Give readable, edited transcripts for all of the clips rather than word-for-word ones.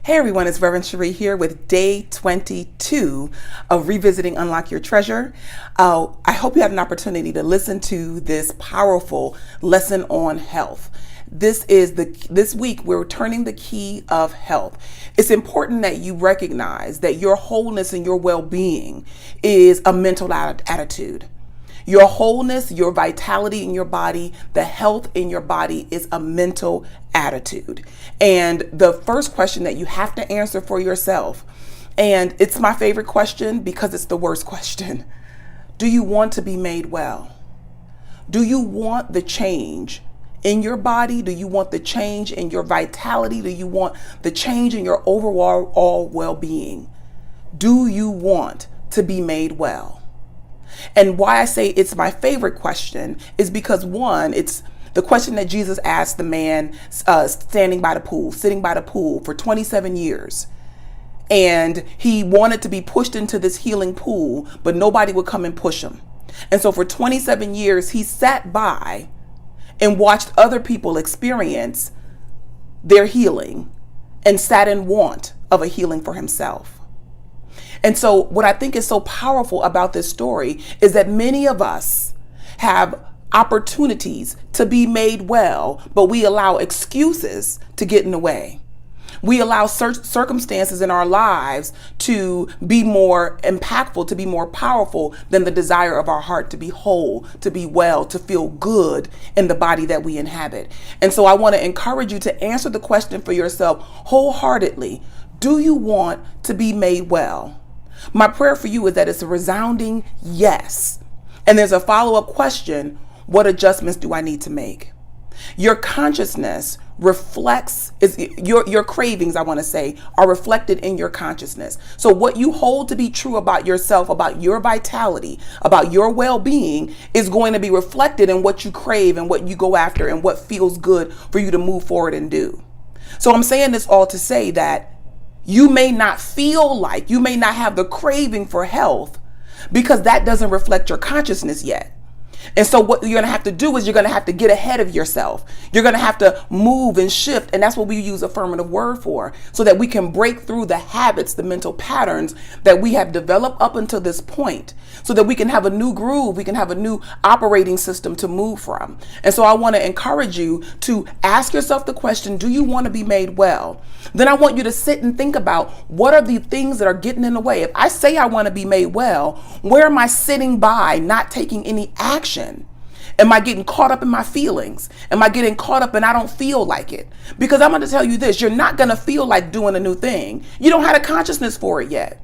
Hey everyone, it's Reverend Cherie here with day 22 of Revisiting Unlock Your Treasure. I hope you had an opportunity to listen to this powerful lesson on health. This week we're turning the key of health. It's important that you recognize that your wholeness and your well-being is a mental attitude. Your wholeness, your vitality in your body, the health in your body is a mental attitude. And the first question that you have to answer for yourself, and it's my favorite question because it's the worst question. Do you want to be made well? Do you want the change in your body? Do you want the change in your vitality? Do you want the change in your overall well-being? Do you want to be made well? And why I say it's my favorite question is because one, it's the question that Jesus asked the man sitting by the pool for 27 years. And he wanted to be pushed into this healing pool, but nobody would come and push him. And so for 27 years, he sat by and watched other people experience their healing and sat in want of a healing for himself. And so what I think is so powerful about this story is that many of us have opportunities to be made well, but we allow excuses to get in the way. We allow circumstances in our lives to be more impactful, to be more powerful than the desire of our heart to be whole, to be well, to feel good in the body that we inhabit. And so I want to encourage you to answer the question for yourself wholeheartedly. Do you want to be made well? My prayer for you is that it's a resounding yes. And there's a follow-up question. What adjustments do I need to make? Your consciousness reflects, your cravings, I want to say, are reflected in your consciousness. So what you hold to be true about yourself, about your vitality, about your well-being is going to be reflected in what you crave and what you go after and what feels good for you to move forward and do. So I'm saying this all to say that you may not have the craving for health because that doesn't reflect your consciousness yet. And so what you're going to have to do is you're going to have to get ahead of yourself. You're going to have to move and shift. And that's what we use affirmative word for, so that we can break through the habits, the mental patterns that we have developed up until this point, so that we can have a new groove. We can have a new operating system to move from. And so I want to encourage you to ask yourself the question, do you want to be made well? Then I want you to sit and think about what are the things that are getting in the way. If I say I want to be made well, where am I sitting by, not taking any action? Am I getting caught up in my feelings? Am I getting caught up and I don't feel like it? Because I'm going to tell you this, you're not going to feel like doing a new thing. You don't have a consciousness for it yet.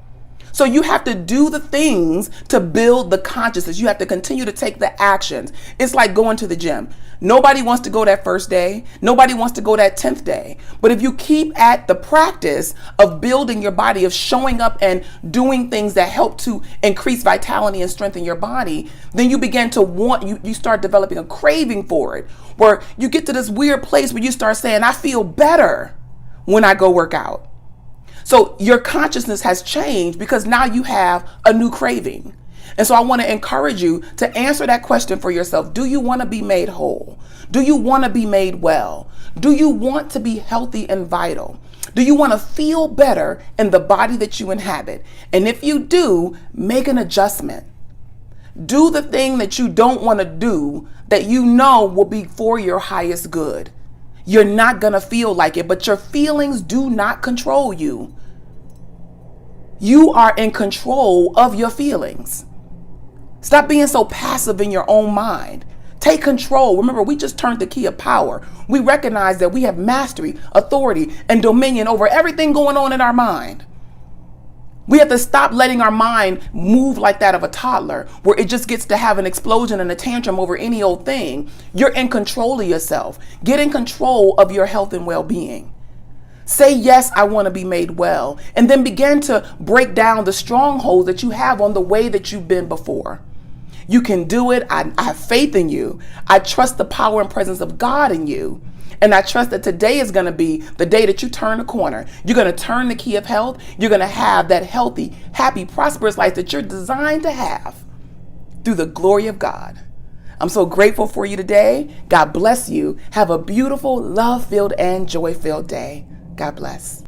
So you have to do the things to build the consciousness. You have to continue to take the actions. It's like going to the gym. Nobody wants to go that first day. Nobody wants to go that 10th day. But if you keep at the practice of building your body, of showing up and doing things that help to increase vitality and strengthen your body, then you begin to you start developing a craving for it, where you get to this weird place where you start saying, I feel better when I go work out. So your consciousness has changed because now you have a new craving. And so I want to encourage you to answer that question for yourself. Do you want to be made whole? Do you want to be made well? Do you want to be healthy and vital? Do you want to feel better in the body that you inhabit? And if you do, make an adjustment. Do the thing that you don't want to do that you know will be for your highest good. You're not going to feel like it, but your feelings do not control you. You are in control of your feelings. Stop being so passive in your own mind. Take control. Remember, we just turned the key of power. We recognize that we have mastery, authority, and dominion over everything going on in our mind. We have to stop letting our mind move like that of a toddler, where it just gets to have an explosion and a tantrum over any old thing. You're in control of yourself. Get in control of your health and well-being. Say, yes, I want to be made well. And then begin to break down the strongholds that you have on the way that you've been before. You can do it. I have faith in you. I trust the power and presence of God in you. And I trust that today is going to be the day that you turn the corner. You're going to turn the key of health. You're going to have that healthy, happy, prosperous life that you're designed to have through the glory of God. I'm so grateful for you today. God bless you. Have a beautiful, love-filled, and joy-filled day. God bless.